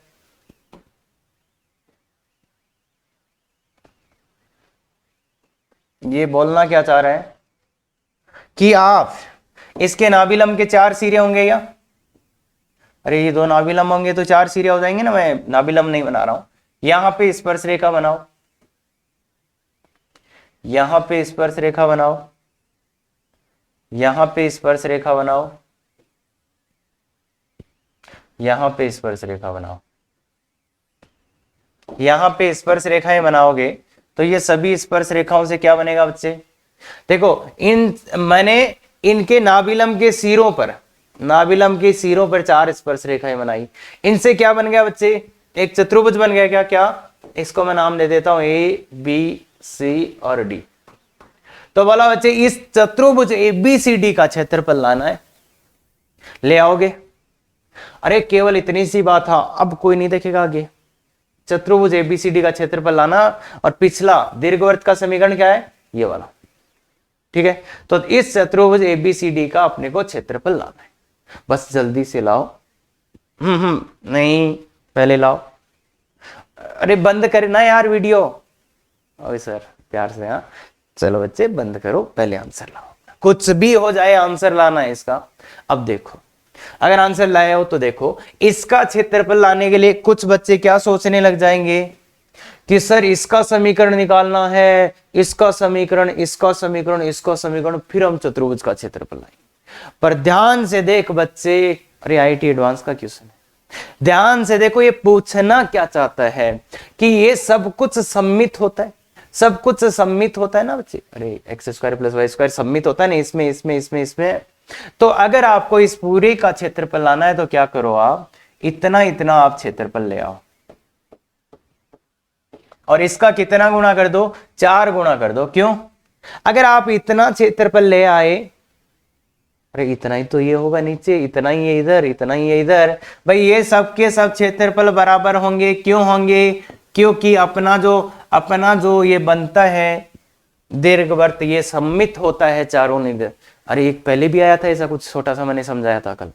ये बोलना क्या चाह रहा है कि आप इसके नाभिलंब के 4 सिरे होंगे या, अरे ये 2 नाभिलंब होंगे तो 4 सिरे हो जाएंगे ना, मैं नाभिलंब नहीं बना रहा हूं। यहां पे स्पर्श रेखा बनाओ, यहां पे स्पर्श रेखा बनाओ, यहां पे स्पर्श रेखा बनाओ, यहां पे स्पर्श रेखा बनाओ, यहां पे स्पर्श रेखाएं बनाओगे तो ये सभी स्पर्श रेखाओं से क्या बनेगा बच्चे, देखो मैंने इनके नाभिलंब के सिरों पर, नाभिलंब के सिरों पर 4 स्पर्श रेखाएं बनाई, इनसे क्या बन गया बच्चे, एक चतुर्भुज बन गया। क्या, इसको मैं नाम दे देता हूं ए बी सी और डी। तो बोला बच्चे इस चतुर्भुज ए बी सी डी का क्षेत्रफल लाना है, ले आओगे। अरे केवल इतनी सी बात, हाँ अब कोई नहीं देखेगा आगे। चतुर्भुज एबीसीडी का क्षेत्रफल लाना, और पिछला दीर्घवृत्त का समीकरण क्या है, ये वाला, ठीक है। तो इस चतुर्भुज एबीसीडी का अपने को क्षेत्रफल लाना है, बस जल्दी से लाओ। नहीं पहले लाओ, अरे बंद करना यार वीडियो, अरे सर प्यार से, हाँ चलो बच्चे बंद करो, पहले आंसर लाओ, कुछ भी हो जाए आंसर लाना है इसका। अब देखो अगर आंसर लाए हो तो देखो, इसका क्षेत्रफल लाने के लिए कुछ बच्चे क्या सोचने लग जाएंगे कि सर इसका समीकरण निकालना है, इसका समीकरण, इसका समीकरण, इसका समीकरण, फिर हम चतुर्भुज का क्षेत्रफल लाएंगे। पर ध्यान से देख बच्चे, अरे आईआईटी एडवांस का क्वेश्चन है, ध्यान से देखो, ये पूछना क्या चाहता है कि ये सब कुछ सम्मित होता है, सब कुछ सम्मित होता है ना बच्चे। अरे x square plus y square सम्मित होता है ना, इसमें इसमें इसमें इसमें। तो अगर आपको इस पूरे का क्षेत्रफल लाना है तो क्या करो, आप इतना इतना आप क्षेत्रफल ले आओ और इसका कितना गुणा कर दो, 4 गुणा कर दो। क्यों? अगर आप इतना क्षेत्रफल ले आए, अरे इतना ही तो ये होगा नीचे, इतना ही है इधर, इतना ही है इधर, भाई ये सब के सब क्षेत्रफल बराबर होंगे। क्यों होंगे? क्योंकि अपना जो ये बनता है दीर्घवृत्त, ये सम्मित होता है चारों निधर। अरे एक पहले भी आया था ऐसा कुछ छोटा सा, मैंने समझाया था कल।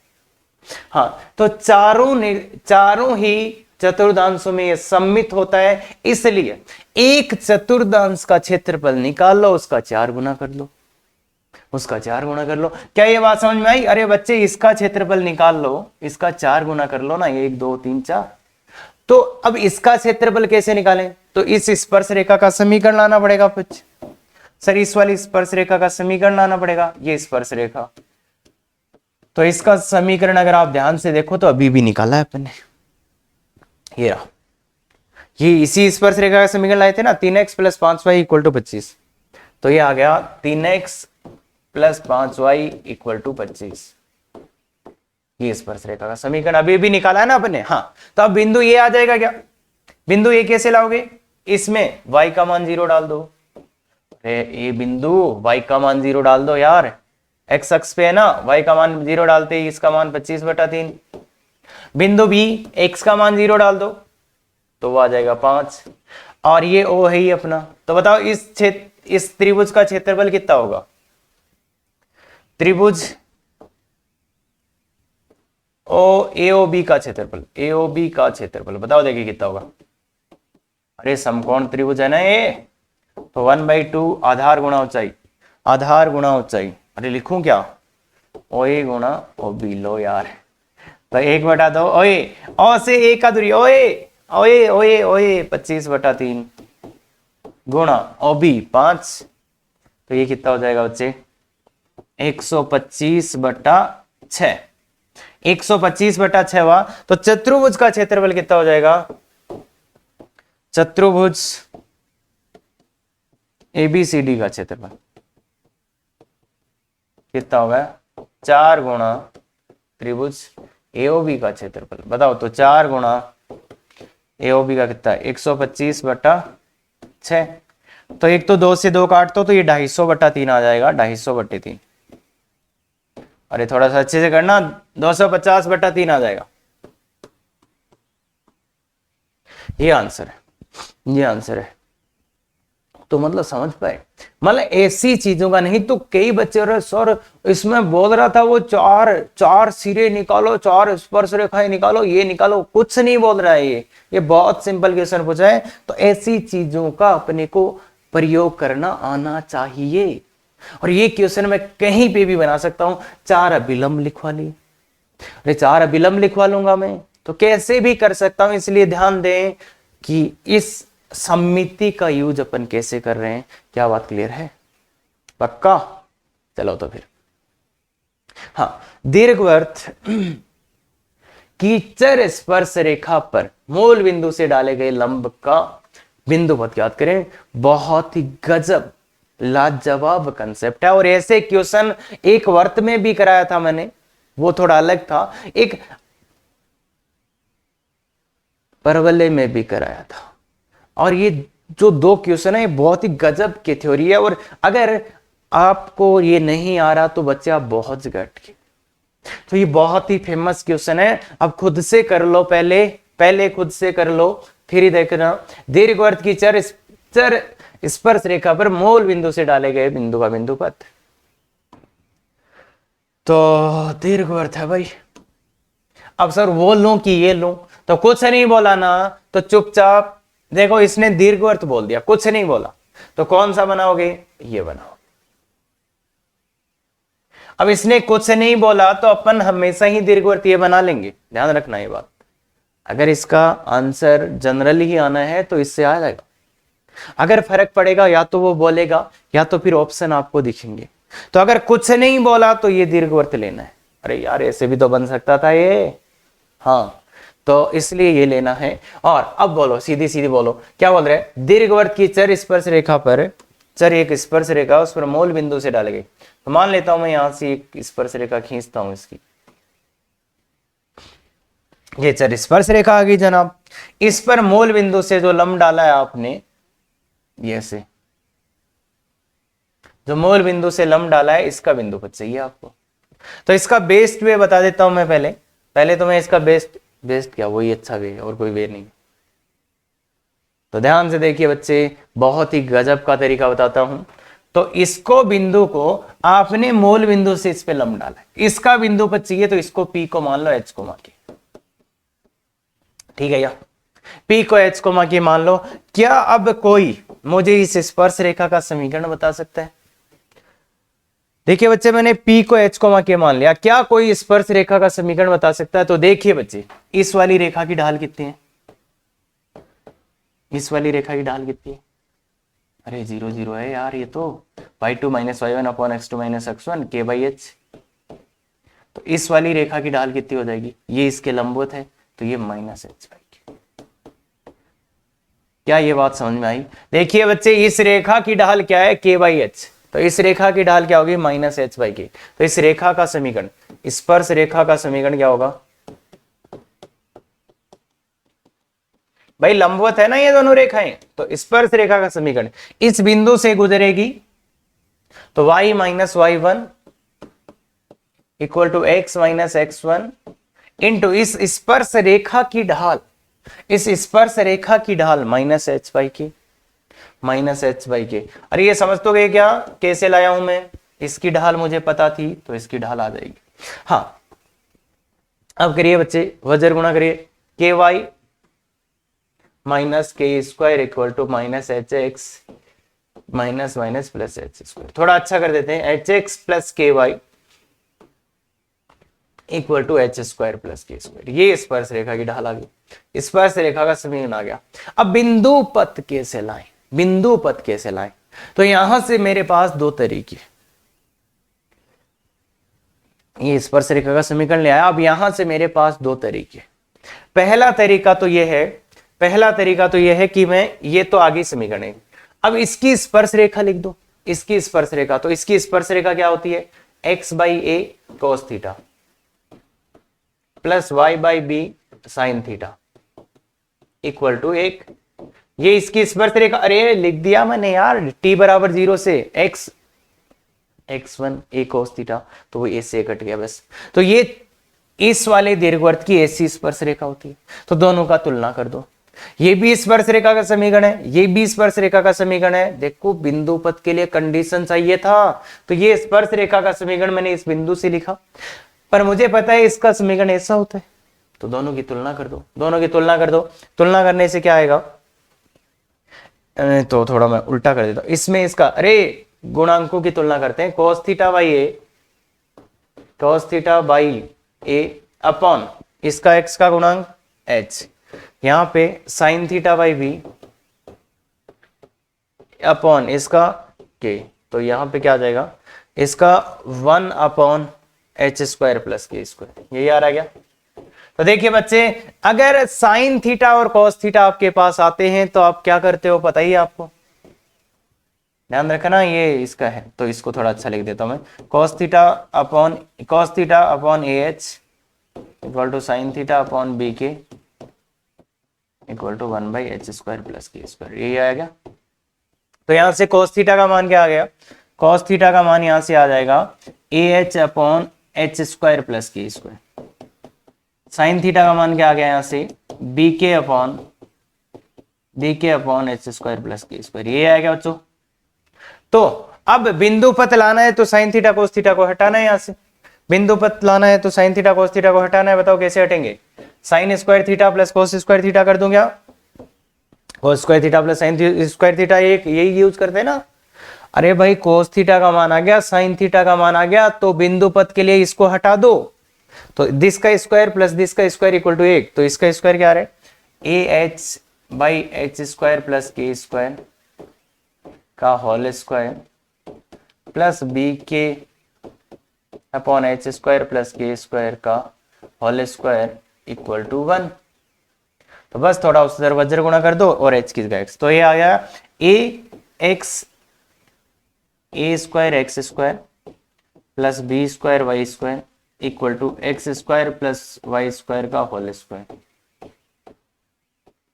हाँ, तो चारों ही चतुर्दांशों में ये सम्मित होता है, इसलिए एक चतुर्दांश का क्षेत्रफल निकाल लो, उसका 4 गुना कर लो, उसका 4 गुना कर लो। क्या ये बात समझ में आई? अरे बच्चे इसका क्षेत्रफल निकाल लो, इसका 4 गुना कर लो ना, 1 2 3 4। तो अब इसका क्षेत्रफल कैसे निकालें? तो इस स्पर्श रेखा का समीकरण लाना पड़ेगा कुछ। सर इस वाली स्पर्श रेखा का समीकरण लाना पड़ेगा, ये स्पर्श रेखा। तो इसका समीकरण अगर आप ध्यान से देखो तो अभी भी निकाला है अपन ने, ये रहा, ये इसी स्पर्श रेखा का समीकरण लाए थे ना, 3x + 5y = 25। तो ये आ गया 3x + 5y = 25। ये स्पर्श रेखा का समीकरण अभी भी निकाला है ना अपन ने। हाँ, तो अब बिंदु ये आ जाएगा क्या? बिंदु ये कैसे लाओगे? इसमें y का मान 0 डाल दो। अरे ये बिंदु y का मान 0 डाल दो यार, x अक्ष पे है ना, y का मान 0 डालते ही इसका मान 25/3। बिंदु भी x का मान 0 डाल दो तो वो आ जाएगा 5, और ये O है ही अपना। तो बताओ इस त्रिभुज का क्षेत्रफल कितना होगा? त्रिभुज AOB का क्षेत्रफल, AOB का क्षेत्रफल बताओ देखिए कितना होगा। अरे समकोण त्रिभुज है ना ये, तो 1/2 आधार गुणा ऊंचाई, आधार गुणा ऊंचाई। अरे लिखूं क्या? OA गुणा OB। लो यार, तो 1/2 ओए, ओ से ए का दूरी, ओए ओए ओए ओए 25/3 गुणा OB 5। तो ये कितना हो जाएगा बच्चे? 125/6। 125/6 हुआ। तो चतुर्भुज का क्षेत्रफल कितना हो जाएगा? चतुर्भुज ABCD का क्षेत्रफल कितना होगा? 4 गुणा त्रिभुज AOB का क्षेत्रफल। बताओ तो 4 गुणा AOB का कितना है? 125/6। तो एक तो 2 से 2 काट तो ये 250/3 आ जाएगा, 250/3। अरे थोड़ा सा अच्छे से करना, 250/3 आ जाएगा। ये आंसर है, ये आंसर है। तो मतलब समझ पाए, मतलब ऐसी चीजों का नहीं। तो कई बच्चे सर इसमें बोल रहा था वो चार सिरे निकालो, 4 स्पर्श रेखाएं निकालो, ये निकालो, कुछ नहीं बोल रहा है। ये बहुत सिंपल क्वेश्चन पूछा है। तो ऐसी चीजों का अपने को प्रयोग करना आना चाहिए। और ये क्वेश्चन मैं कहीं पे भी बना सकता हूं। 4 अभिलंब लिखवा लिए, अरे 4 अभिलंब लिखवा लूंगा मैं, तो कैसे भी कर सकता हूं। इसलिए ध्यान दें कि इस सम्मिति का यूज अपन कैसे कर रहे हैं। क्या बात क्लियर है? पक्का? चलो तो फिर, हाँ, दीर्घवृत्त की चर स्पर्श रेखा पर मूल बिंदु से डाले गए लंब का बिंदुपथ याद करें। बहुत ही गजब लाजवाब कंसेप्ट है। और ऐसे क्वेश्चन एक वर्त में भी कराया था मैंने, वो थोड़ा अलग था। एक परवलय में भी कराया था। और ये जो 2 क्वेश्चन है बहुत ही गजब की थ्योरी है। और अगर आपको ये नहीं आ रहा तो बच्चे आप बहुत जगह अटके। तो ये बहुत ही फेमस क्वेश्चन है। अब खुद से कर लो, पहले खुद से कर लो, फिर ही देखना। दीर्घवृत्त की चर स्पर्श रेखा पर मूल बिंदु से डाले गए बिंदु का बिंदुपथ। तो दीर्घवृत्त है भाई। अब सर वो लूं कि ये लूं, तो कुछ नहीं बोला ना, तो चुपचाप देखो, इसने दीर्घवृत्त बोल दिया, कुछ नहीं बोला, तो कौन सा बनाओगे? ये बनाओ। अब इसने कुछ नहीं बोला तो अपन हमेशा ही दीर्घवर्तीय बना लेंगे, ध्यान रखना ये बात। अगर इसका आंसर जनरली ही आना है तो इससे आ जाएगा। अगर फर्क पड़ेगा या तो वो बोलेगा या तो फिर ऑप्शन आपको दिखेंगे। तो अगर कुछ नहीं बोला तो ये दीर्घवर्त लेना है। अरे यार ऐसे भी तो बन सकता था ये, हाँ तो इसलिए ये लेना है। और अब बोलो, सीधी सीधी बोलो, क्या बोल रहे हैं? दीर्घवर्त की चर स्पर्श रेखा पर, चर एक स्पर्श रेखा उस पर मूल बिंदु से डाले गए। तो मान लेता हूं मैं यहां से एक स्पर्श रेखा खींचता हूं इसकी, ये चर स्पर्श रेखा आ गई जनाब। इस पर मूल बिंदु से जो लंब डाला है आपने, ये से जो मूल बिंदु से लंब डाला है इसका बिंदु पद चाहिए आपको। तो इसका बेस्ट वे बता देता हूं मैं पहले तो मैं इसका बेस्ट क्या, वही अच्छा वे, और कोई वे नहीं। तो ध्यान से देखिए बच्चे, बहुत ही गजब का तरीका बताता हूं। तो इसको बिंदु को आपने मूल बिंदु से इस पे लंब डाला है, इसका बिंदु पद चाहिए, तो इसको पी को मान लो एच को मान के, ठीक है या पी को एच को मान के मान लो। क्या अब कोई मुझे इस स्पर्श रेखा का समीकरण बता सकता है? देखिए बच्चे, मैंने P को H को के मान लिया, क्या कोई स्पर्श रेखा का समीकरण बता सकता है? तो देखिए बच्चे, इस वाली रेखा की ढाल कितनी है? इस वाली रेखा की ढाल कितनी है? अरे 0 0 है यार, ये तो y2 - y1 upon x2 - x1 k/h। तो इस वाली रेखा की ढाल कितनी हो जाएगी? ये इसके लंबवत है तो ये -h/k। क्या ये बात समझ में आई? देखिए बच्चे, इस रेखा की ढाल क्या है? k/h। तो इस रेखा की ढाल क्या होगी? -h/k। तो इस रेखा का समीकरण, स्पर्श रेखा का समीकरण क्या होगा भाई? लंबवत है ना ये दोनों रेखाएं, तो स्पर्श रेखा का समीकरण इस बिंदु से गुजरेगी तो y - y1 = x - x1 into इस स्पर्श रेखा की ढाल, इस स्पर्श रेखा की ढाल -h/k, -h/k। अरे ये समझ तो गए क्या कैसे लाया हूं मैं? इसकी ढाल मुझे पता थी तो इसकी ढाल आ जाएगी। हाँ, अब करिए बच्चे, वज्र गुणा करिए, ky - k² = -hx minus plus h²। थोड़ा अच्छा कर देते हैं, hx + ky = h² + k²। ये स्पर्श रेखा की ढाल आ गई, स्पर्श रेखा का समीकरण आ गया। अब बिंदु पथ कैसे लाएं? बिंदु पथ कैसे लाएं? तो यहां से मेरे पास दो तरीके, ये स्पर्श रेखा का समीकरण ले आया। अब यहां से मेरे पास दो तरीके, पहला तरीका तो यह है कि मैं, ये तो आगे समीकरण है, अब इसकी स्पर्श रेखा लिख दो, इसकी स्पर्श रेखा। तो इसकी स्पर्श रेखा क्या होती है? x/a cos theta plus y/b sin theta equal to 1। ये इसकी स्पर्श रेखा, अरे लिख दिया मैंने यार, t = 0 से x1 a cos थीटा, तो वो a से कट गया बस। तो ये इस वाले दीर्घवृत्त की ऐसी स्पर्श रेखा होती है। तो दोनों का तुलना कर दो, ये भी स्पर्श रेखा का समीकरण है, ये भी स्पर्श रेखा का समीकरण है। देखो बिंदु पथ के लिए कंडीशन चाहिए था, तो ये स्पर्श रेखा का समीकरण मैंने इस बिंदु से लिखा, पर मुझे पता है इसका समीकरण ऐसा होता है। तो दोनों की तुलना कर दो, दोनों की तुलना कर दो। तुलना करने से क्या आएगा? तो थोड़ा मैं उल्टा कर देता हूं इसमें, इसका अरे गुणांकों की तुलना करते हैं। cos θ/a अपॉन इसका x का गुणांक h, यहां पे sin θ/b अपॉन इसका k। तो यहां पे क्या आ जाएगा? इसका 1/h² + k²। यही आ रहा गया। तो देखिए बच्चे, अगर साइन थीटा और कॉस थीटा आपके पास आते हैं तो आप क्या करते हो पता ही आपको, ध्यान रखना, ये इसका है तो इसको थोड़ा अच्छा लिख देता हूं मैं। cos theta upon ah equal to sine theta upon bk equal to 1/h² + k²। यही आएगा। तो यहां से cos थीटा का मान क्या आ गया? cos थीटा का मान यहां से आ जाएगा ah upon h² + k²। Sine theta का मान क्या आ गया? यहां से bk अपॉन h² + k²। ये आएगा बच्चों। तो अब बिंदु पथ लाना है तो साइन थीटा कोस थीटा को हटाना है, यहां से बिंदु पथ लाना है तो साइन थीटा कोस थीटा को हटाना है। बताओ कैसे हटेंगे? Sine square theta plus cos square theta कर दूं क्या? Cos square theta plus sine square theta, एक यही यूज करते हैं ना। अरे भाई कोस थीटा का मान आ गया, साइन थीटा का मान आ गया, तो बिंदु पद के लिए इसको हटा दो, तो दिस का स्क्वायर प्लस दिस का स्क्वायर इक्वल टू 1, तो इसका स्क्वायर क्या आ रहा है, A H by H square plus के स्क्वायर का होल स्क्वायर प्लस बी के अपॉन एच स्क्वायर प्लस के स्क्वायर का होल स्क्वायर इक्वल टू 1। तो बस थोड़ा उससे वज्र गुणा कर दो और एच की जगह एक्स, तो ये आ गया a x a square x square plus b square y square equal to x square plus y square का होल स्क्वायर।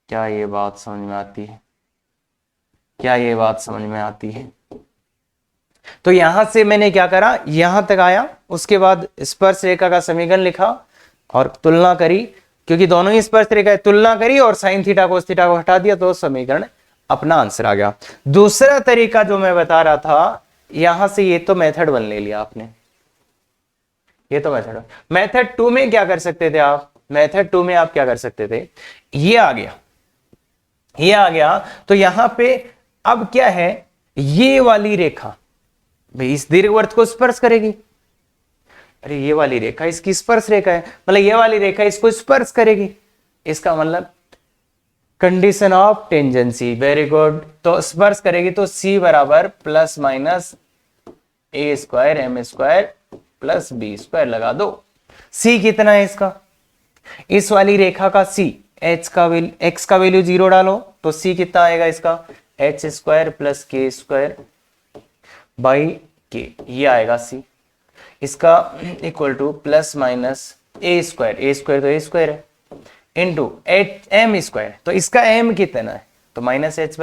क्या ये बात समझ में आती है? क्या ये बात समझ में आती है? तो यहां से मैंने क्या करा, यहां तक आया, उसके बाद स्पर्श रेखा का समीकरण लिखा और तुलना करी, क्योंकि दोनों ही स्पर्श रेखा, तुलना करी और साइन थीटा कोस थीटा को हटा दिया, तो समीकरण अपना आंसर आ गया। दूसरा तरीका जो मैं बता रहा था, यहां से ये तो मेथड 1 ले लिया आपने, ये तो मेथड 2 में क्या कर सकते थे आप, मेथड 2 में आप क्या कर सकते थे, ये आ गया, ये आ गया, तो यहां पे अब क्या है, ये वाली रेखा भाई इस दीर्घवृत्त को स्पर्श करेगी, अरे ये वाली रेखा इसकी स्पर्श रेखा है, मतलब ये वाली रेखा इसको स्पर्श करेगी, इसका मतलब condition of tangency, very good, तो स्पर्श करेगी, तो C बराबर plus minus a square m square plus b square लगा दो। C कितना है इसका, इस वाली रेखा का C, x का वैल्यू 0 डालो, तो C कितना आएगा इसका, एच स्क्वायर प्लस के स्क्वायर बाई के, ये आएगा C, इसका equal two plus minus a square तो ए स्क्वायर है इंटू एम स्क्वायर, तो इसका m कितना है, तो माइनस एच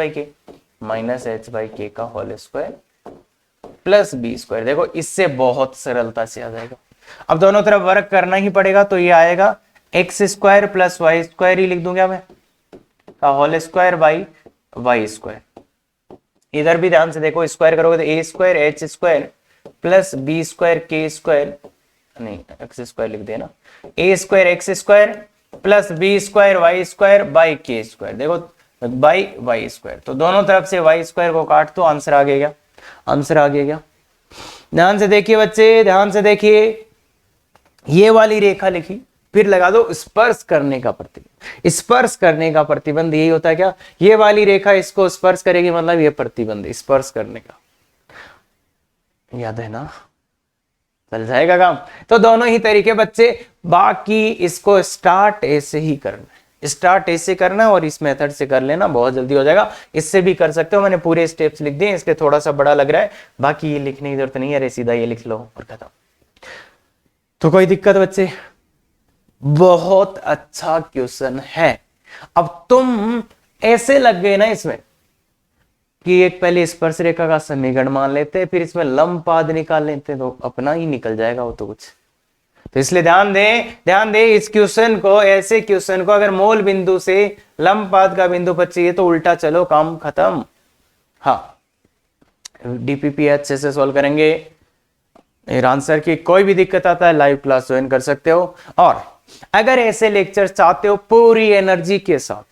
बाई के का whole square plus b square. देखो इससे बहुत सरलता से आ जाएगा, अब दोनों तरफ वर्क करना ही पड़ेगा, तो ये आएगा x square plus y square ही लिख दूंगा मैं का whole square by y square. इधर भी ध्यान से देखो, स्क्वायर करोगे तो a square h square plus b square k square, नहीं एक्स स्क्वायर लिख देना, a square x square plus b square y square by k square, देखो बाई वाई स्क्वायर, तो दोनों तरफ से वाई स्क्वायर को काट दो, आंसर आ गया, आंसर आ गया। ध्यान से देखिए बच्चे, ध्यान से देखिए, ये वाली रेखा लिखी, फिर लगा दो स्पर्श करने का प्रतिबंध, स्पर्श करने का प्रतिबंध यही होता है क्या, ये वाली रेखा इसको स्पर्श करेगी, मतलब ये प्रतिबंध स्पर्श करने का, याद है ना, चल जाएगा काम। तो दोनों ही तरीके बच्चे, बाकी इसको स्टार्ट ऐसे ही करना है, स्टार्ट ऐसे करना है और इस मेथड से कर लेना, बहुत जल्दी हो जाएगा। इससे भी कर सकते हो, मैंने पूरे स्टेप्स लिख दिए, इसलिए थोड़ा सा बड़ा लग रहा है, बाकी ये लिखने की जरूरत नहीं है, अरे सीधा ये लिख लो और खत्म। तो कोई दिक्कत बच्चे, बहुत अच्छा क्वेश्चन है। अब तुम ऐसे लग गए ना इसमें कि एक पहले स्पर्श रेखा का समीकरण मान लेते हैं, फिर इसमें लंब पाद निकाल लेते हैं, तो अपना ही निकल जाएगा वो तो कुछ। तो इसलिए ध्यान दे इस क्वेश्चन को, ऐसे क्वेश्चन को अगर मूल बिंदु से लंब पाद का बिंदु पद चाहिए तो उल्टा चलो, काम खत्म। हाँ, डीपीपीएच से सॉल्व करेंगे, आंसर की कोई भी दिक्कत आता है लाइव क्लास ज्वाइन कर सकते हो, और अगर ऐसे लेक्चर चाहते हो पूरी एनर्जी के साथ,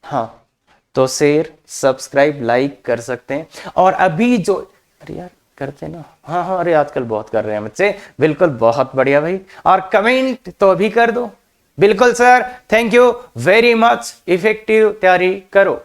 हाँ, तो शेयर सब्सक्राइब लाइक कर सकते हैं। और अभी जो, अरे यार करते ना, हाँ, अरे आजकल बहुत कर रहे हैं बच्चे, बिल्कुल बहुत बढ़िया भाई, और कमेंट तो अभी कर दो, बिल्कुल sir, thank you very much, effective तैयारी करो।